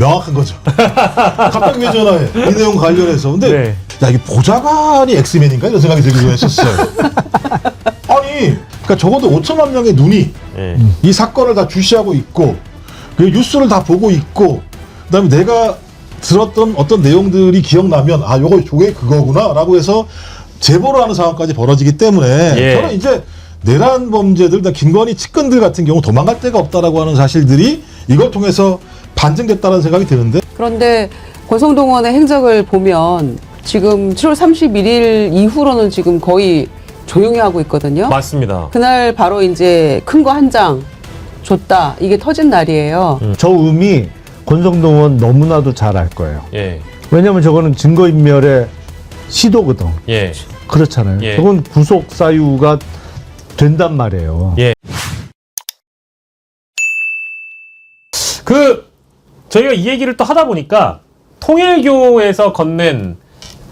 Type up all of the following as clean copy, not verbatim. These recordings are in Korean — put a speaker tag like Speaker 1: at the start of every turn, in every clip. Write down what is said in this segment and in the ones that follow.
Speaker 1: 명확한 거죠. 갑자기 왜 전화해? 이 내용 관련해서. 근데
Speaker 2: 네.
Speaker 1: 야, 이게 보좌관이 엑스맨인가 이런 생각이 들기도 했었어요. 아니, 그러니까 적어도 5천만 명의 눈이
Speaker 2: 네.
Speaker 1: 이 사건을 다 주시하고 있고 그 뉴스를 다 보고 있고 그다음에 내가 들었던 어떤 내용들이 기억나면 아, 요거 저게 그거구나라고 해서 제보를 하는 상황까지 벌어지기 때문에
Speaker 2: 예.
Speaker 1: 저는 이제 내란 범죄들, 김건희 측근들 같은 경우 도망갈 데가 없다라고 하는 사실들이 이걸 통해서 반증됐다는 생각이 드는데.
Speaker 3: 그런데 권성동원의 행적을 보면 지금 7월 31일 이후로는 지금 거의 조용히 하고 있거든요.
Speaker 2: 맞습니다.
Speaker 3: 그날 바로 이제 큰 거 한 장 줬다. 이게 터진 날이에요.
Speaker 4: 저 의미 권성동은 너무나도 잘 알 거예요.
Speaker 2: 예.
Speaker 4: 왜냐면 저거는 증거인멸의 시도거든.
Speaker 2: 예.
Speaker 4: 그렇잖아요.
Speaker 2: 예.
Speaker 4: 저건 구속 사유가 된단 말이에요.
Speaker 2: 예. 저희가 이 얘기를 또 하다 보니까 통일교에서 건넨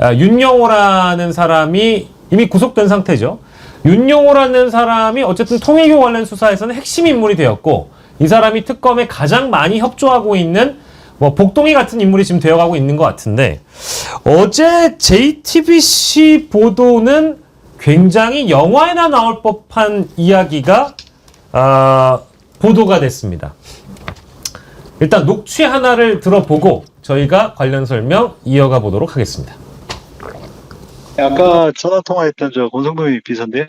Speaker 2: 윤영호라는 사람이 이미 구속된 상태죠. 윤영호라는 사람이 어쨌든 통일교 관련 수사에서는 핵심 인물이 되었고 이 사람이 특검에 가장 많이 협조하고 있는 뭐 복동이 같은 인물이 지금 되어가고 있는 것 같은데 어제 JTBC 보도는 굉장히 영화에나 나올 법한 이야기가 보도가 됐습니다. 일단 녹취 하나를 들어보고 저희가 관련 설명 이어가 보도록 하겠습니다.
Speaker 5: 아까 전화 통화했던 저 권성동 의원 비서인데요.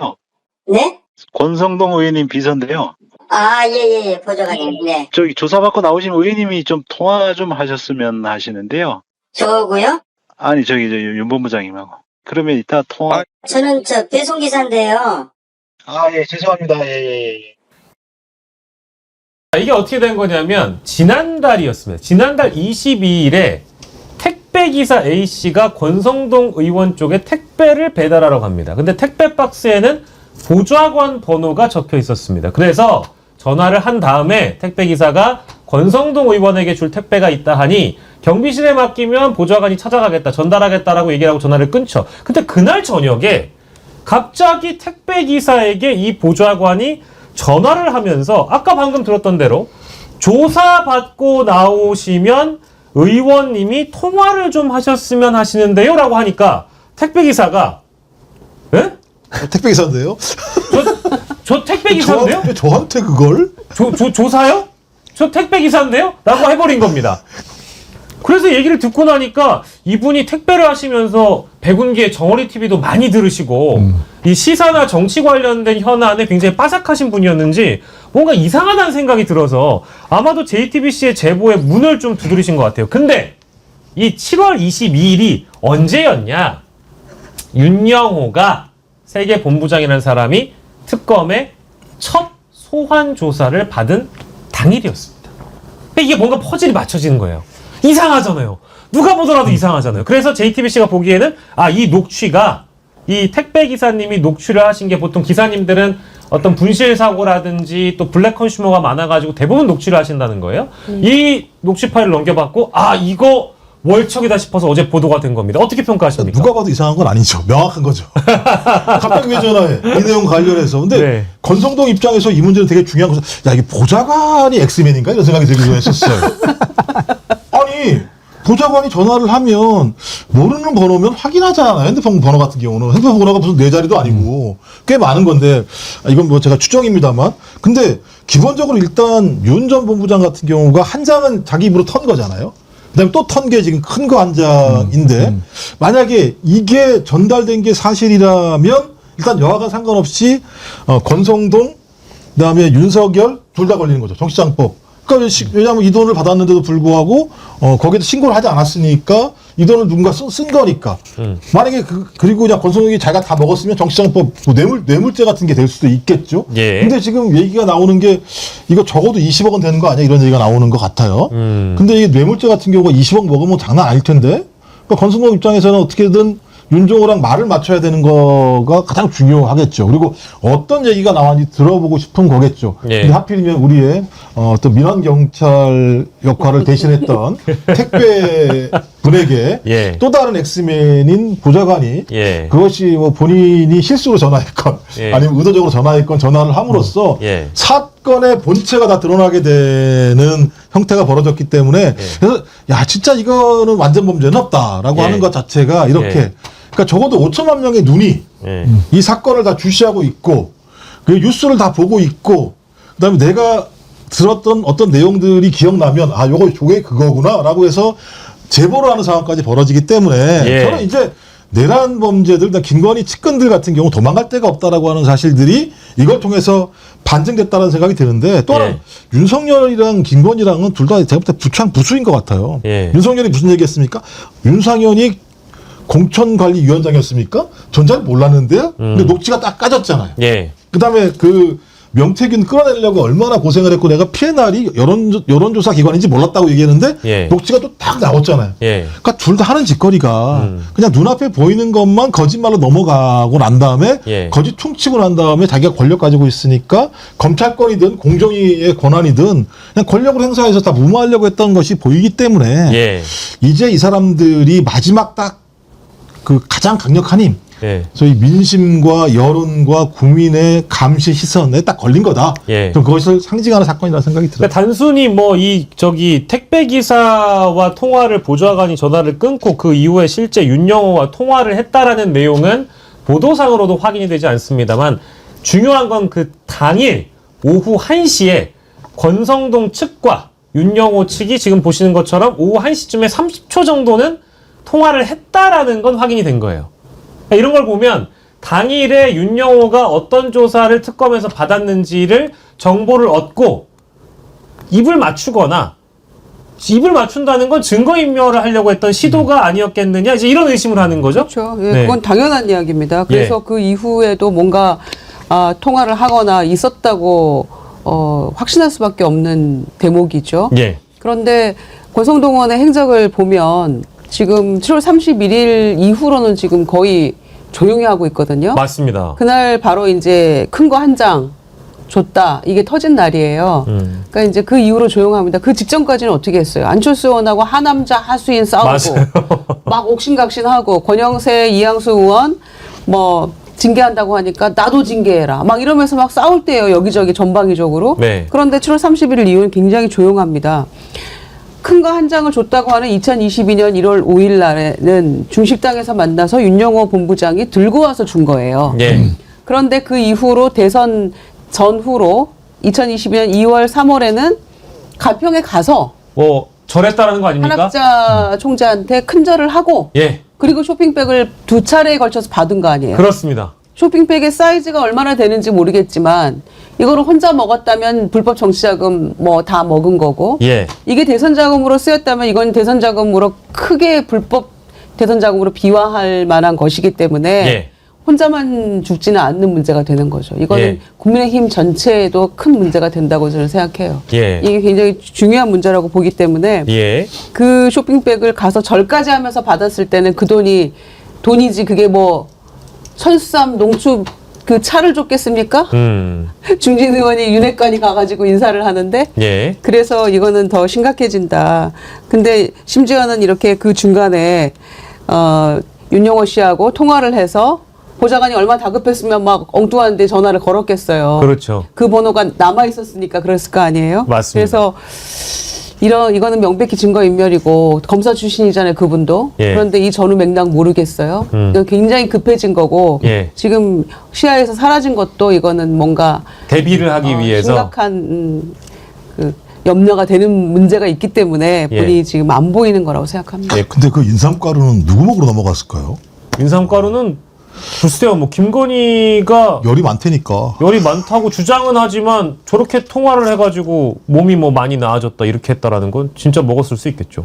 Speaker 6: 네?
Speaker 5: 권성동 의원님 비서인데요.
Speaker 6: 아, 예, 보좌관님, 네.
Speaker 5: 저기 조사받고 나오신 의원님이 좀 통화 좀 하셨으면 하시는데요.
Speaker 6: 저고요?
Speaker 5: 아니, 저기, 윤 본부장님하고. 그러면 이따 통화.
Speaker 6: 저는 배송기사인데요.
Speaker 5: 아, 예, 죄송합니다. 예.
Speaker 2: 이게 어떻게 된 거냐면 지난달이었습니다. 지난달 22일에 택배기사 A씨가 권성동 의원 쪽에 택배를 배달하러 갑니다. 근데 택배 박스에는 보좌관 번호가 적혀 있었습니다. 그래서 전화를 한 다음에 택배기사가 권성동 의원에게 줄 택배가 있다 하니 경비실에 맡기면 보좌관이 찾아가겠다, 전달하겠다라고 얘기를 하고 전화를 끊죠. 근데 그날 저녁에 갑자기 택배기사에게 이 보좌관이 전화를 하면서 아까 방금 들었던 대로 조사받고 나오시면 의원님이 통화를 좀 하셨으면 하시는데요 라고 하니까 택배기사가 에?
Speaker 1: 택배기사인데요?
Speaker 2: 저 택배기사인데요?
Speaker 1: 저한테 그걸?
Speaker 2: 조사요? 저 택배기사인데요? 라고 해버린 겁니다. 그래서 얘기를 듣고 나니까 이분이 택배를 하시면서 백운기의 정어리 TV도 많이 들으시고 이 시사나 정치 관련된 현안에 굉장히 빠삭하신 분이었는지 뭔가 이상하다는 생각이 들어서 아마도 JTBC의 제보에 문을 좀 두드리신 것 같아요. 근데 이 7월 22일이 언제였냐? 윤영호가 세계본부장이라는 사람이 특검의 첫 소환 조사를 받은 당일이었습니다. 이게 뭔가 퍼즐이 맞춰지는 거예요. 이상하잖아요. 누가 보더라도 이상하잖아요. 그래서 JTBC가 보기에는 이 녹취가 이 택배 기사님이 녹취를 하신 게 보통 기사님들은 어떤 분실 사고라든지 또 블랙 컨슈머가 많아가지고 대부분 녹취를 하신다는 거예요. 이 녹취 파일을 넘겨받고 이거 월척이다 싶어서 어제 보도가 된 겁니다. 어떻게 평가하십니까?
Speaker 1: 누가 봐도 이상한 건 아니죠. 명확한 거죠. 갑자기 왜 전화해? 이 내용 관련해서. 근데
Speaker 2: 네.
Speaker 1: 권성동 입장에서 이 문제는 되게 중요한 거죠. 야, 이게 보좌관이 엑스맨인가 이런 생각이 들기도 했었어요. 아니, 보좌관이 전화를 하면 모르는 번호면 확인하잖아요. 핸드폰 번호 같은 경우는. 핸드폰 번호가 무슨 네 자리도 아니고 꽤 많은 건데 이건 뭐 제가 추정입니다만. 근데 기본적으로 일단 윤 전 본부장 같은 경우가 한 장은 자기 입으로 턴 거잖아요. 그다음에 또 턴 게 지금 큰 거 한 장인데 만약에 이게 전달된 게 사실이라면 일단 여하가 상관없이 권성동 그다음에 윤석열 둘 다 걸리는 거죠. 정치자금법. 그러니까 왜냐하면 이 돈을 받았는데도 불구하고 거기도 신고를 하지 않았으니까 이 돈을 누군가 쓴 거니까. 만약에 그리고 그냥 권성동이 자기가 다 먹었으면 정치자금법 뇌물죄 같은 게 될 수도 있겠죠.
Speaker 2: 예.
Speaker 1: 근데 지금 얘기가 나오는 게 이거 적어도 20억 원 되는 거 아니야? 이런 얘기가 나오는 것 같아요. 근데 이 뇌물죄 같은 경우가 20억 먹으면 장난 아닐 텐데. 그러니까 권성동 입장에서는 어떻게든 윤종호랑 말을 맞춰야 되는 거가 가장 중요하겠죠. 그리고 어떤 얘기가 나왔는지 들어보고 싶은 거겠죠.
Speaker 2: 예.
Speaker 1: 근데 하필이면 우리의 또 민원 경찰 역할을 대신했던 택배 분에게
Speaker 2: 예.
Speaker 1: 또 다른 엑스맨인 보좌관이
Speaker 2: 예.
Speaker 1: 그것이 뭐 본인이 실수로 전화했건
Speaker 2: 예.
Speaker 1: 아니면 의도적으로 전화했건 전화를 함으로써
Speaker 2: 예.
Speaker 1: 사건의 본체가 다 드러나게 되는 형태가 벌어졌기 때문에 그래서 야 진짜 이거는 완전 범죄는 없다라고
Speaker 2: 예.
Speaker 1: 하는 것 자체가 이렇게
Speaker 2: 예.
Speaker 1: 그러니까 적어도 5천만 명의 눈이
Speaker 2: 예.
Speaker 1: 이 사건을 다 주시하고 있고 그 뉴스를 다 보고 있고 그다음에 내가 들었던 어떤 내용들이 기억나면 아 요거 저게 그거구나라고 해서 제보를 하는 상황까지 벌어지기 때문에
Speaker 2: 예.
Speaker 1: 저는 이제 내란 범죄들, 김건희 측근들 같은 경우 도망갈 데가 없다라고 하는 사실들이 이걸 통해서 반증됐다는 생각이 드는데 또 하나
Speaker 2: 예.
Speaker 1: 윤석열이랑 김건희랑은 둘 다 제가 볼 때 부추인 것 같아요.
Speaker 2: 예.
Speaker 1: 윤석열이 무슨 얘기했습니까? 윤상현이 공천관리위원장이었습니까? 전 잘 몰랐는데요. 근데 녹취가 딱 까졌잖아요.
Speaker 2: 예.
Speaker 1: 그다음에 그 명태균 끌어내려고 얼마나 고생을 했고 내가 피해날이 여론조사 기관인지 몰랐다고 얘기했는데
Speaker 2: 예.
Speaker 1: 녹취가 또 딱 나왔잖아요.
Speaker 2: 예.
Speaker 1: 그러니까 둘 다 하는 짓거리가 그냥 눈앞에 보이는 것만 거짓말로 넘어가고 난 다음에
Speaker 2: 예.
Speaker 1: 거짓 퉁치고 난 다음에 자기가 권력 가지고 있으니까 검찰권이든 공정위의 권한이든 그냥 권력을 행사해서 다 무마하려고 했던 것이 보이기 때문에
Speaker 2: 예.
Speaker 1: 이제 이 사람들이 마지막 딱 그 가장 강력한 힘
Speaker 2: 예.
Speaker 1: 소위 민심과 여론과 국민의 감시 시선에 딱 걸린 거다.
Speaker 2: 예.
Speaker 1: 좀 그것을 상징하는 사건이라는 생각이 들어요.
Speaker 2: 그러니까 단순히 뭐 택배 기사와 통화를 보좌관이 전화를 끊고 그 이후에 실제 윤영호와 통화를 했다라는 내용은 보도상으로도 확인이 되지 않습니다만 중요한 건 그 당일 오후 1시에 권성동 측과 윤영호 측이 지금 보시는 것처럼 오후 1시쯤에 30초 정도는 통화를 했다라는 건 확인이 된 거예요. 그러니까 이런 걸 보면 당일에 윤영호가 어떤 조사를 특검에서 받았는지를 정보를 얻고 입을 맞춘다는 건 증거인멸을 하려고 했던 시도가 아니었겠느냐 이제 이런 의심을 하는 거죠.
Speaker 3: 그렇죠. 예,
Speaker 2: 네.
Speaker 3: 그건 당연한 이야기입니다. 그래서
Speaker 2: 예.
Speaker 3: 그 이후에도 뭔가 통화를 하거나 있었다고 확신할 수밖에 없는 대목이죠.
Speaker 2: 예.
Speaker 3: 그런데 권성동 의원의 행적을 보면 지금 7월 31일 이후로는 지금 거의 조용히 하고 있거든요.
Speaker 2: 맞습니다.
Speaker 3: 그날 바로 이제 큰 거 한 장 줬다. 이게 터진 날이에요. 그러니까 이제 그 이후로 조용합니다. 그 직전까지는 어떻게 했어요? 안철수 의원하고 하남자 하수인 싸우고
Speaker 2: 맞아요.
Speaker 3: 막 옥신각신하고 권영세 이양수 의원 뭐 징계한다고 하니까 나도 징계해라. 막 이러면서 막 싸울 때예요. 여기저기 전방위적으로.
Speaker 2: 네.
Speaker 3: 그런데 7월 31일 이후는 굉장히 조용합니다. 큰 거 한 장을 줬다고 하는 2022년 1월 5일 날에는 중식당에서 만나서 윤영호 본부장이 들고 와서 준 거예요.
Speaker 2: 예.
Speaker 3: 그런데 그 이후로 대선 전후로 2022년 2월 3월에는 가평에 가서
Speaker 2: 뭐 절했다라는 거 아닙니까?
Speaker 3: 한학자 총재한테 큰절을 하고
Speaker 2: 예.
Speaker 3: 그리고 쇼핑백을 2차례에 걸쳐서 받은 거 아니에요.
Speaker 2: 그렇습니다.
Speaker 3: 쇼핑백의 사이즈가 얼마나 되는지 모르겠지만 이거를 혼자 먹었다면 불법 정치자금 뭐 다 먹은 거고
Speaker 2: 예.
Speaker 3: 이게 대선 자금으로 쓰였다면 이건 대선 자금으로 크게 불법 대선 자금으로 비화할 만한 것이기 때문에
Speaker 2: 예.
Speaker 3: 혼자만 죽지는 않는 문제가 되는 거죠. 이거는
Speaker 2: 예.
Speaker 3: 국민의힘 전체에도 큰 문제가 된다고 저는 생각해요.
Speaker 2: 예.
Speaker 3: 이게 굉장히 중요한 문제라고 보기 때문에
Speaker 2: 예.
Speaker 3: 그 쇼핑백을 가서 절까지 하면서 받았을 때는 그 돈이지 그게 뭐 철수삼 농축 그 차를 줬겠습니까? 중진 의원이 윤핵관이 가가지고 인사를 하는데
Speaker 2: 예.
Speaker 3: 그래서 이거는 더 심각해진다. 근데 심지어는 이렇게 그 중간에 윤영호 씨하고 통화를 해서 보좌관이 얼마나 다급했으면 막 엉뚱한 데 전화를 걸었겠어요.
Speaker 2: 그렇죠.
Speaker 3: 그 번호가 남아 있었으니까 그랬을 거 아니에요?
Speaker 2: 맞습니다.
Speaker 3: 그래서 이거는 명백히 증거인멸이고 검사 출신이잖아요, 그분도.
Speaker 2: 예.
Speaker 3: 그런데 이 전후 맥락 모르겠어요. 이거 굉장히 급해진 거고
Speaker 2: 예.
Speaker 3: 지금 시야에서 사라진 것도 이거는 뭔가
Speaker 2: 대비를 하기 위해서
Speaker 3: 심각한 그 염려가 되는 문제가 있기 때문에
Speaker 2: 예.
Speaker 3: 본인이 지금 안 보이는 거라고 생각합니다.
Speaker 1: 근데 그 인삼가루는 누구 먹으러 넘어갔을까요?
Speaker 2: 인삼가루는 글쎄요, 뭐 김건희가
Speaker 1: 열이 많다니까.
Speaker 2: 열이 많다고 주장은 하지만 저렇게 통화를 해가지고 몸이 뭐 많이 나아졌다 이렇게 했다라는 건 진짜 먹었을 수 있겠죠.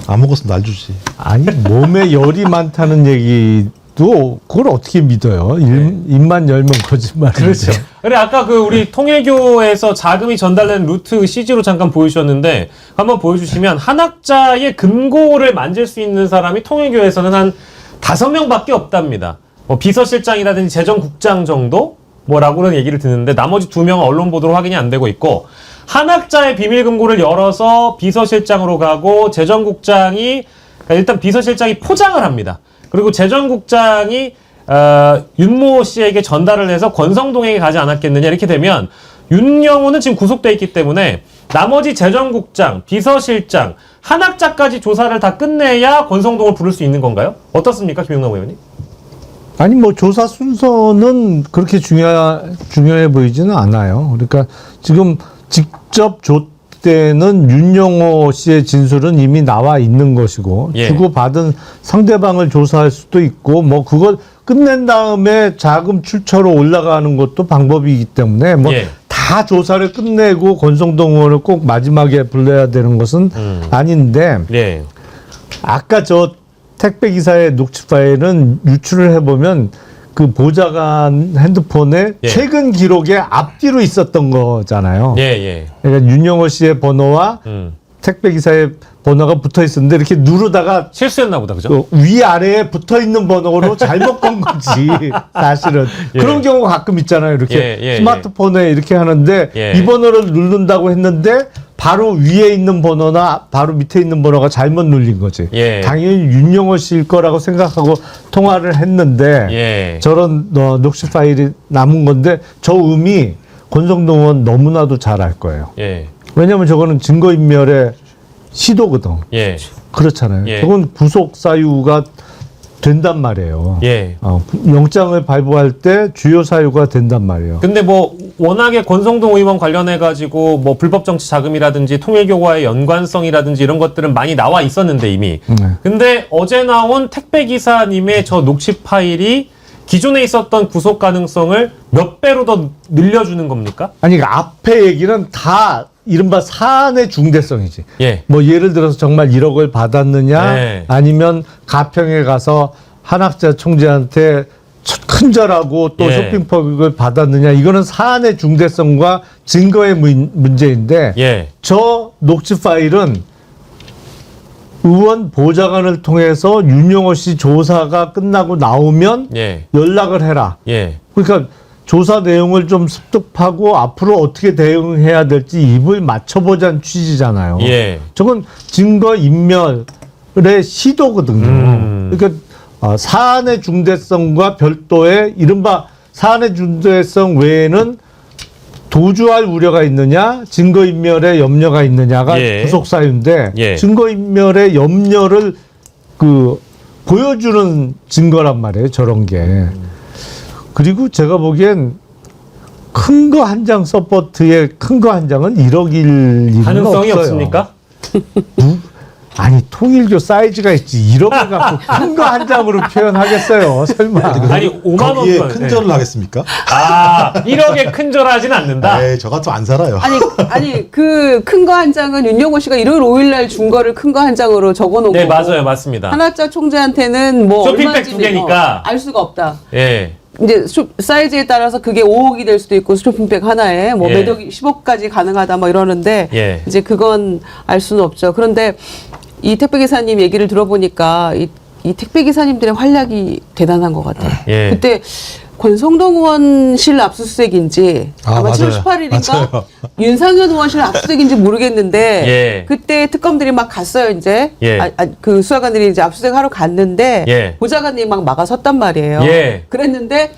Speaker 1: 안 먹었으면 날 주지.
Speaker 4: 아니 몸에 열이 많다는 얘기도 그걸 어떻게 믿어요? 입만 열면 거짓말이죠.
Speaker 2: 그렇죠. 그래 아까 그 우리 통일교에서 자금이 전달되는 루트 CG로 잠깐 보여주셨는데 한번 보여주시면 한학자의 금고를 만질 수 있는 사람이 통일교에서는 한 5명밖에 없답니다. 뭐 비서실장이라든지 재정국장 정도 뭐라고는 얘기를 듣는데 나머지 2명은 언론 보도로 확인이 안 되고 있고 한학자의 비밀금고를 열어서 비서실장으로 가고 재정국장이 일단 비서실장이 포장을 합니다. 그리고 재정국장이 윤모 씨에게 전달을 해서 권성동에게 가지 않았겠느냐 이렇게 되면 윤영호는 지금 구속돼 있기 때문에 나머지 재정국장, 비서실장, 한학자까지 조사를 다 끝내야 권성동을 부를 수 있는 건가요? 어떻습니까, 김용남 의원님?
Speaker 4: 아니 뭐 조사 순서는 그렇게 중요해 보이지는 않아요. 그러니까 지금 직접 줬대는 윤영호 씨의 진술은 이미 나와 있는 것이고
Speaker 2: 예.
Speaker 4: 주고받은 상대방을 조사할 수도 있고 뭐 그걸 끝낸 다음에 자금 출처로 올라가는 것도 방법이기 때문에 뭐
Speaker 2: 예.
Speaker 4: 다 조사를 끝내고 권성동 의원을 꼭 마지막에 불러야 되는 것은 아닌데
Speaker 2: 네.
Speaker 4: 아까 저 택배 기사의 녹취 파일은 유출을 해보면 그 보좌관 핸드폰에
Speaker 2: 예.
Speaker 4: 최근 기록에 앞뒤로 있었던 거잖아요.
Speaker 2: 예, 예.
Speaker 4: 그러니까 윤영호 씨의 번호와 택배 기사의 번호가 붙어 있었는데 이렇게 누르다가
Speaker 2: 실수였나 보다, 그죠?
Speaker 4: 그 위아래에 붙어 있는 번호로 잘못 건 거지. 사실은
Speaker 2: 예.
Speaker 4: 그런 경우가 가끔 있잖아요. 이렇게
Speaker 2: 예,
Speaker 4: 스마트폰에 이렇게 하는데
Speaker 2: 예.
Speaker 4: 이 번호를 누른다고 했는데 바로 위에 있는 번호나 바로 밑에 있는 번호가 잘못 눌린 거지.
Speaker 2: 예.
Speaker 4: 당연히 윤영호 씨일 거라고 생각하고 통화를 했는데
Speaker 2: 예.
Speaker 4: 저런 녹취 파일이 남은 건데 저 의미 권성동 의원 너무나도 잘 알 거예요.
Speaker 2: 예.
Speaker 4: 왜냐하면 저거는 증거인멸의 시도거든.
Speaker 2: 예.
Speaker 4: 그렇잖아요.
Speaker 2: 예.
Speaker 4: 저건 구속 사유가 된단 말이에요.
Speaker 2: 예.
Speaker 4: 영장을 발부할 때 주요 사유가 된단 말이에요.
Speaker 2: 근데 뭐 워낙에 권성동 의원 관련해 가지고 뭐 불법 정치 자금이라든지 통일교과의 연관성이라든지 이런 것들은 많이 나와 있었는데 이미.
Speaker 4: 네.
Speaker 2: 근데 어제 나온 택배 기사님의 저 녹취 파일이 기존에 있었던 구속 가능성을 몇 배로 더 늘려주는 겁니까?
Speaker 4: 아니 그 앞에 얘기는 다 이른바 사안의 중대성이지.
Speaker 2: 예.
Speaker 4: 뭐 예를 들어서 정말 1억을 받았느냐,
Speaker 2: 네.
Speaker 4: 아니면 가평에 가서 한학자 총재한테 큰절하고 또
Speaker 2: 예.
Speaker 4: 쇼핑백을 받았느냐, 이거는 사안의 중대성과 증거의 문제인데
Speaker 2: 예.
Speaker 4: 저 녹취 파일은 의원 보좌관을 통해서 윤영호 씨 조사가 끝나고 나오면
Speaker 2: 예.
Speaker 4: 연락을 해라.
Speaker 2: 예.
Speaker 4: 그러니까 조사 내용을 좀 습득하고 앞으로 어떻게 대응해야 될지 입을 맞춰보자는 취지잖아요.
Speaker 2: 예.
Speaker 4: 저건 증거 인멸의 시도거든요. 그러니까 사안의 중대성과 별도의 이른바 사안의 중대성 외에는 도주할 우려가 있느냐, 증거인멸의 염려가 있느냐가
Speaker 2: 예.
Speaker 4: 구속사유인데
Speaker 2: 예.
Speaker 4: 증거인멸의 염려를 보여주는 증거란 말이에요. 저런 게. 그리고 제가 보기엔 큰 거 한 장 서포트에 큰 거 한 장은 1억일 리는
Speaker 2: 가능성이
Speaker 4: 없어요.
Speaker 2: 없습니까?
Speaker 4: 아니 통일교 사이즈가 있지 1억을 갖고 큰 거 한 장으로 표현하겠어요. 설마.
Speaker 2: 아니 5만 원.
Speaker 1: 거기에 큰절을 하겠습니까?
Speaker 2: 아, 1억에 큰절하진 않는다.
Speaker 1: 에이, 저 같으면 안 살아요.
Speaker 3: 아니 그 큰 거 한 장은 윤영호 씨가 일요일 5일 날 준 거를 큰 거 한 장으로 적어 놓은
Speaker 2: 네,
Speaker 3: 거고.
Speaker 2: 맞아요. 맞습니다.
Speaker 3: 한학자 총재한테는 뭐
Speaker 2: 쇼핑백
Speaker 3: 얼마인지
Speaker 2: 두 개니까.
Speaker 3: 알 수가 없다.
Speaker 2: 예.
Speaker 3: 이제 사이즈에 따라서 그게 5억이 될 수도 있고 쇼핑백 하나에 뭐
Speaker 2: 예.
Speaker 3: 매덕 10억까지 가능하다 뭐 이러는데
Speaker 2: 예.
Speaker 3: 이제 그건 알 수는 없죠. 그런데 이 택배 기사님 얘기를 들어보니까 이 택배 기사님들의 활약이 대단한 것 같아요.
Speaker 2: 예.
Speaker 3: 그때 권성동 의원실 압수수색인지 아마 7월
Speaker 1: 맞아요.
Speaker 3: 18일인가
Speaker 1: 맞아요.
Speaker 3: 윤상현 의원실 압수수색인지 모르겠는데
Speaker 2: 예.
Speaker 3: 그때 특검들이 막 갔어요 이제
Speaker 2: 예.
Speaker 3: 그 수사관들이 이제 압수수색하러 갔는데
Speaker 2: 예.
Speaker 3: 보좌관들이 막 막아섰단 말이에요.
Speaker 2: 예.
Speaker 3: 그랬는데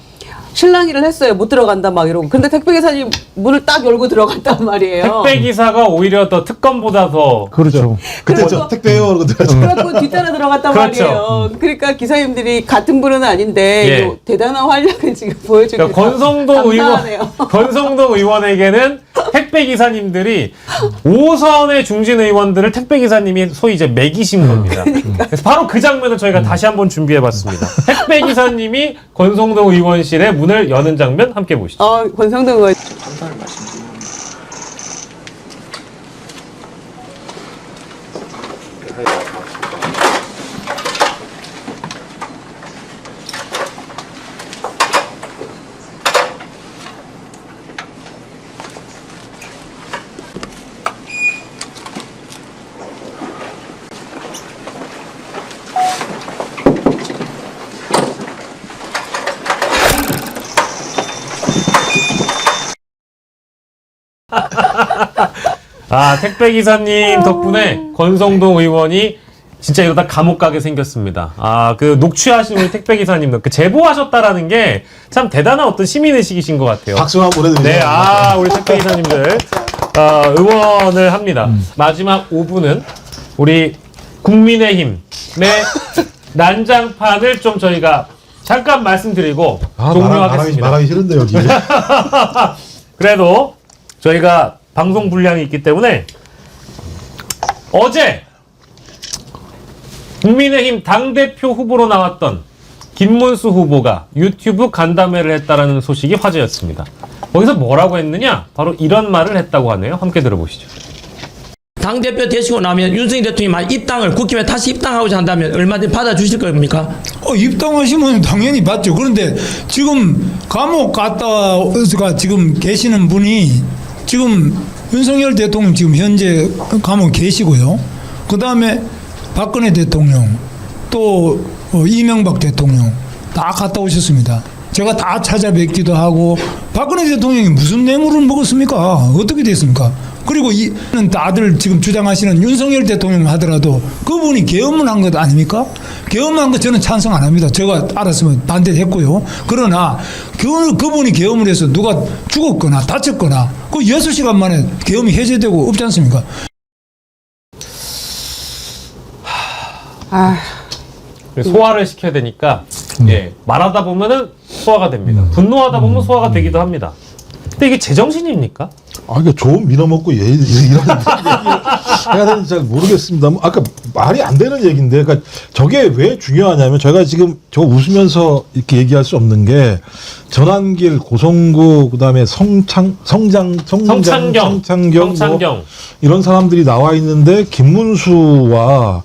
Speaker 3: 실랑이를 했어요. 못 들어간다 막 이러고. 근데 택배 기사님 문을 딱 열고 들어갔단 말이에요.
Speaker 2: 택배 기사가 오히려 더 특검보다 더
Speaker 4: 그렇죠.
Speaker 1: 그때
Speaker 3: 그래서-
Speaker 1: 저 택배요 그러고 들어가죠.
Speaker 3: 그래갖고 뒷따라 들어갔단
Speaker 2: 그렇죠.
Speaker 3: 말이에요. 그러니까 기사님들이 같은 분은 아닌데
Speaker 2: 예.
Speaker 3: 요 대단한 활약을 지금 보여주고
Speaker 2: 그러니까 권성동 의원,
Speaker 3: 감사하네요.
Speaker 2: 권성동 의원에게는 택배 기사님들이 5선의 중진 의원들을 택배 기사님이 소위 이제 매기신 겁니다. 그래서 바로 그 장면을 저희가 다시 한번 준비해봤습니다. 택배 기사님이 권성동 의원실의 문을 여는 장면 함께 보시죠.
Speaker 3: 권성동 의원.
Speaker 2: 아, 택배 기사님 덕분에 권성동 의원이 진짜 이러다 감옥 가게 생겼습니다. 아, 그 녹취하신 우리 택배기사님들, 그 제보하셨다라는 게 참 대단한 어떤 시민의식이신 것 같아요.
Speaker 1: 박수 한번 보내드리죠.
Speaker 2: 네, 아, 우리 택배기사님들, 응원을 합니다. 마지막 5분은 우리 국민의힘의 난장판을 좀 저희가 잠깐 말씀드리고 종료하겠습니다.
Speaker 1: 말하기 싫은데 여기.
Speaker 2: 그래도 저희가 방송 분량이 있기 때문에 어제 국민의힘 당대표 후보로 나왔던 김문수 후보가 유튜브 간담회를 했다라는 소식이 화제였습니다. 거기서 뭐라고 했느냐? 바로 이런 말을 했다고 하네요. 함께 들어보시죠.
Speaker 7: 당대표 되시고 나면 윤석열 대통령이 입당을 국힘에 다시 입당하고자 한다면 얼마든지 받아주실 겁니까?
Speaker 8: 입당하시면 당연히 받죠. 그런데 지금 감옥 갔다가 지금 계시는 분이 지금 윤석열 대통령 지금 현재 감옥 계시고요. 그 다음에 박근혜 대통령 또 이명박 대통령 다 갔다 오셨습니다. 제가 다 찾아뵙기도 하고 박근혜 대통령이 무슨 뇌물을 먹었습니까? 어떻게 됐습니까? 그리고 이는 다들 지금 주장하시는 윤석열 대통령 하더라도 그분이 계엄을 한 것 아닙니까? 계엄한 거 저는 찬성 안 합니다. 제가 알았으면 반대했고요. 그러나 그분이 계엄을 해서 누가 죽었거나 다쳤거나 그 6시간 만에 계엄이 해제되고 없지 않습니까?
Speaker 2: 소화를 시켜야 되니까 예, 말하다 보면은 소화가 됩니다. 분노하다 보면 소화가 되기도 합니다. 근데 이게 제정신입니까?
Speaker 1: 아, 이게 좀 밀어먹고 이런 얘기를 해야 되는지 잘 모르겠습니다. 아까 말이 안 되는 얘기인데, 그러니까 저게 왜 중요하냐면, 저희가 지금 저거 웃으면서 이렇게 얘기할 수 없는 게, 전환길, 고성구, 그다음에 성창경, 뭐 이런 사람들이 나와 있는데, 김문수와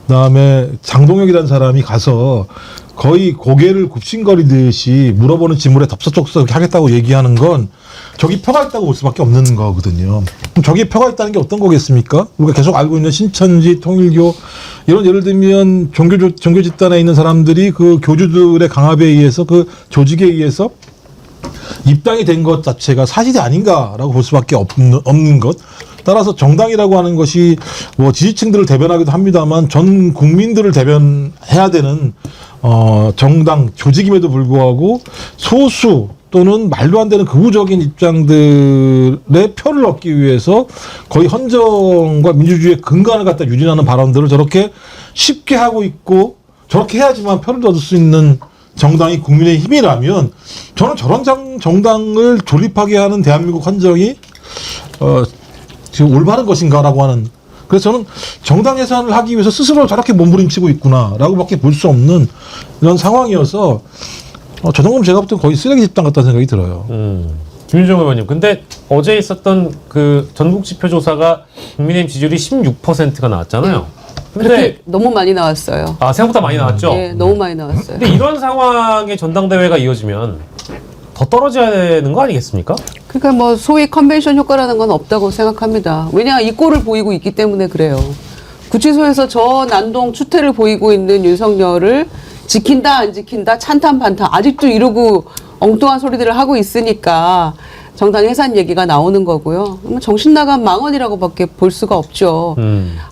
Speaker 1: 그다음에 장동혁이라는 사람이 가서 거의 고개를 굽신거리듯이 물어보는 질문에 덥석덥석 하겠다고 얘기하는 건 저기 표가 있다고 볼 수밖에 없는 거거든요. 그럼 저기 표가 있다는 게 어떤 거겠습니까? 우리가 계속 알고 있는 신천지, 통일교 이런 예를 들면 종교 집단에 있는 사람들이 그 교주들의 강압에 의해서 그 조직에 의해서 입당이 된 것 자체가 사실이 아닌가라고 볼 수밖에 없는 것. 따라서 정당이라고 하는 것이 뭐 지지층들을 대변하기도 합니다만 전 국민들을 대변해야 되는 정당 조직임에도 불구하고 소수 또는 말도 안 되는 극우적인 입장들의 표를 얻기 위해서 거의 헌정과 민주주의의 근간을 갖다 유린하는 발언들을 저렇게 쉽게 하고 있고 저렇게 해야지만 표를 얻을 수 있는 정당이 국민의힘이라면 저는 저런 정당을 존립하게 하는 대한민국 헌정이 지금 올바른 것인가라고 하는, 그래서 저는 정당 해산을 하기 위해서 스스로 저렇게 몸부림치고 있구나라고 밖에 볼 수 없는 이런 상황이어서 저 정도면 제가 볼 때 거의 쓰레기 집단 같다는 생각이 들어요.
Speaker 2: 김윤정 의원님, 근데 어제 있었던 그 전국 지표 조사가 국민의힘 지지율이 16%가 나왔잖아요. 근데
Speaker 3: 너무 많이 나왔어요.
Speaker 2: 아, 생각보다 많이 나왔죠?
Speaker 3: 예, 너무 많이 나왔어요.
Speaker 2: 근데 이런 상황에 전당대회가 이어지면 더 떨어져야 되는 거 아니겠습니까?
Speaker 3: 그러니까 뭐 소위 컨벤션 효과라는 건 없다고 생각합니다. 왜냐 이 꼴을 보이고 있기 때문에 그래요. 구치소에서 저 난동 추태를 보이고 있는 윤석열을 지킨다 안 지킨다 찬탄 반탄 아직도 이러고 엉뚱한 소리들을 하고 있으니까 정당 해산 얘기가 나오는 거고요. 정신 나간 망언이라고밖에 볼 수가 없죠.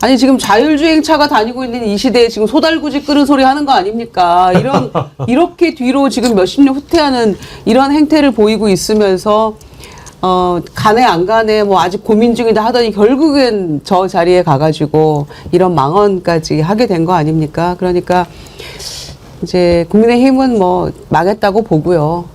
Speaker 3: 아니 지금 자율주행차가 다니고 있는 이 시대에 지금 소달구지 끄는 소리 하는 거 아닙니까? 이렇게 뒤로 지금 몇십 년 후퇴하는 이런 행태를 보이고 있으면서 가네 안 가네 뭐 아직 고민 중이다 하더니 결국엔 저 자리에 가가지고 이런 망언까지 하게 된 거 아닙니까? 그러니까 이제 국민의힘은 뭐 망했다고 보고요.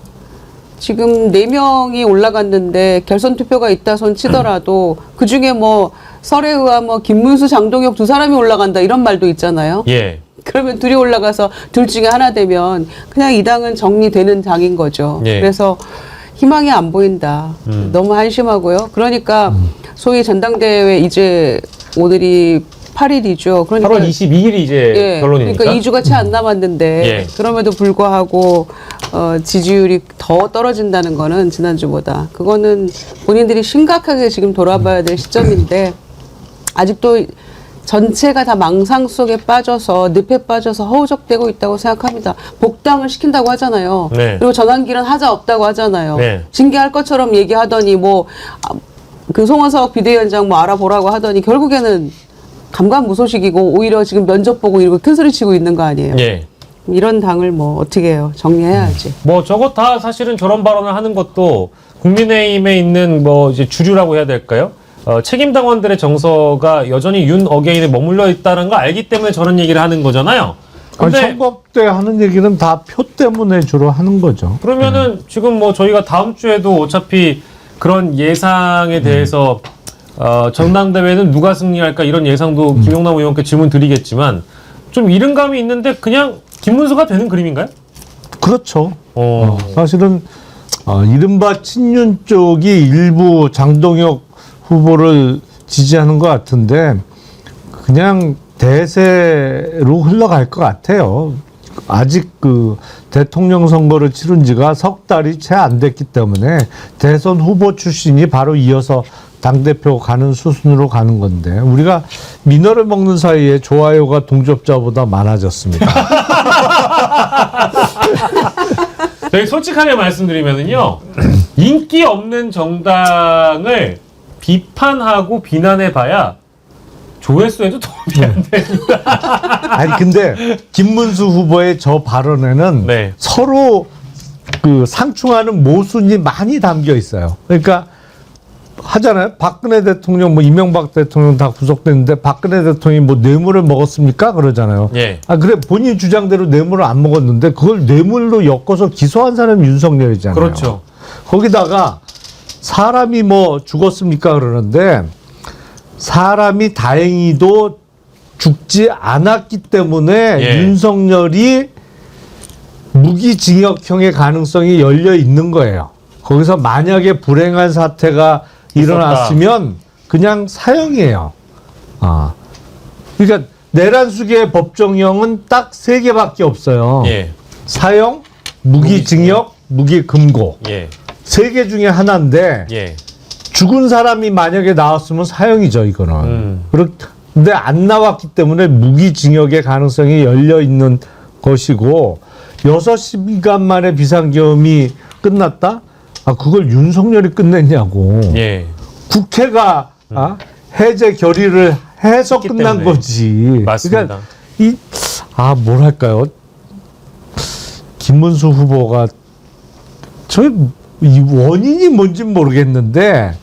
Speaker 3: 지금 4명이 올라갔는데 결선 투표가 있다 손 치더라도 그 중에 뭐 설혜의와 뭐 김문수, 장동혁 두 사람이 올라간다 이런 말도 있잖아요.
Speaker 2: 예.
Speaker 3: 그러면 둘이 올라가서 둘 중에 하나 되면 그냥 이 당은 정리되는 당인 거죠.
Speaker 2: 예.
Speaker 3: 그래서 희망이 안 보인다. 너무 한심하고요. 그러니까 소위 전당대회 이제 오늘이 8일이죠. 그러니까
Speaker 2: 8월 22일이 이제
Speaker 3: 예,
Speaker 2: 결론이니까.
Speaker 3: 그러니까 2주가 채 안 남았는데
Speaker 2: 예.
Speaker 3: 그럼에도 불구하고 지지율이 더 떨어진다는 거는 지난주보다 그거는 본인들이 심각하게 지금 돌아봐야 될 시점인데 아직도 전체가 다 망상 속에 빠져서 늪에 빠져서 허우적대고 있다고 생각합니다. 복당을 시킨다고 하잖아요.
Speaker 2: 네.
Speaker 3: 그리고 전환길은 하자 없다고 하잖아요.
Speaker 2: 네.
Speaker 3: 징계할 것처럼 얘기하더니 뭐 그 송원석 비대위원장 뭐 알아보라고 하더니 결국에는 감감무소식이고 오히려 지금 면접 보고 이러고 큰소리 치고 있는 거 아니에요.
Speaker 2: 예.
Speaker 3: 이런 당을 뭐 어떻게 해요? 정리해야지.
Speaker 2: 뭐 저것 다 사실은 저런 발언을 하는 것도 국민의힘에 있는 뭐 이제 주류라고 해야 될까요? 책임 당원들의 정서가 여전히 윤 어게인에 머물러 있다는 걸 알기 때문에 저런 얘기를 하는 거잖아요.
Speaker 4: 아니,
Speaker 2: 근데
Speaker 4: 선거 때 하는 얘기는 다 표 때문에 주로 하는 거죠.
Speaker 2: 그러면은 지금 뭐 저희가 다음 주에도 어차피 그런 예상에 대해서 전당대회는 누가 승리할까 이런 예상도 김용남 의원께 질문 드리겠지만 좀 이른감이 있는데 그냥 김문수가 되는 그림인가요?
Speaker 4: 그렇죠. 사실은 이른바 친윤 쪽이 일부 장동혁 후보를 지지하는 것 같은데 그냥 대세로 흘러갈 것 같아요. 아직 그 대통령 선거를 치른 지가 석 달이 채 안 됐기 때문에 대선 후보 출신이 바로 이어서 당대표 가는 수순으로 가는 건데 우리가 민어를 먹는 사이에 좋아요가 동접자보다 많아졌습니다.
Speaker 2: 저희 솔직하게 말씀드리면은요, 인기 없는 정당을 비판하고 비난해봐야 조회수에도 도움이 안 됩니다.
Speaker 4: 아니 근데 김문수 후보의 저 발언에는
Speaker 2: 네.
Speaker 4: 서로 그 상충하는 모순이 많이 담겨 있어요. 그러니까 하잖아요. 박근혜 대통령, 뭐 이명박 대통령 다 구속됐는데 박근혜 대통령이 뭐 뇌물을 먹었습니까? 그러잖아요.
Speaker 2: 예.
Speaker 4: 아 그래 본인 주장대로 뇌물을 안 먹었는데 그걸 뇌물로 엮어서 기소한 사람이 윤석열이잖아요.
Speaker 2: 그렇죠.
Speaker 4: 거기다가 사람이 뭐 죽었습니까? 그러는데 사람이 다행히도 죽지 않았기 때문에
Speaker 2: 예.
Speaker 4: 윤석열이 무기징역형의 가능성이 열려 있는 거예요. 거기서 만약에 불행한 사태가 일어났으면 그냥 사형이에요. 그러니까 내란수계의 법정형은 딱 3개밖에 없어요.
Speaker 2: 예.
Speaker 4: 사형, 무기징역, 무기금고.
Speaker 2: 예.
Speaker 4: 3개 중에 하나인데
Speaker 2: 예.
Speaker 4: 죽은 사람이 만약에 나왔으면 사형이죠, 이거는. 그런데 안 나왔기 때문에 무기징역의 가능성이 열려 있는 것이고 6시간 만에 비상계엄이 끝났다? 그걸 윤석열이 끝냈냐고.
Speaker 2: 예.
Speaker 4: 국회가 해제 결의를 해서
Speaker 2: 했기
Speaker 4: 끝난
Speaker 2: 때문에.
Speaker 4: 거지.
Speaker 2: 맞습니다.
Speaker 4: 그러니까 뭐랄까요? 김문수 후보가 이 원인이 뭔진 모르겠는데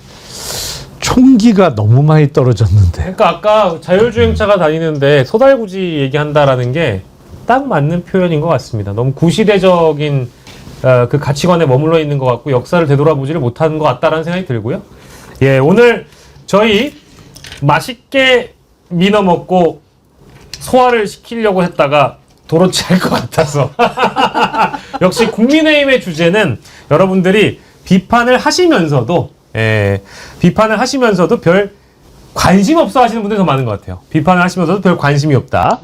Speaker 4: 총기가 너무 많이 떨어졌는데.
Speaker 2: 그러니까 아까 자율주행차가 다니는데 소달구지 얘기한다라는 게 딱 맞는 표현인 것 같습니다. 너무 구시대적인 그 가치관에 머물러 있는 것 같고 역사를 되돌아보지를 못하는 것 같다라는 생각이 들고요. 예, 오늘 저희 맛있게 민어 먹고 소화를 시키려고 했다가 도로치 할 것 같아서 역시 국민의힘의 주제는 여러분들이 비판을 하시면서도 별 관심 없어 하시는 분들이 더 많은 것 같아요. 비판을 하시면서도 별 관심이 없다.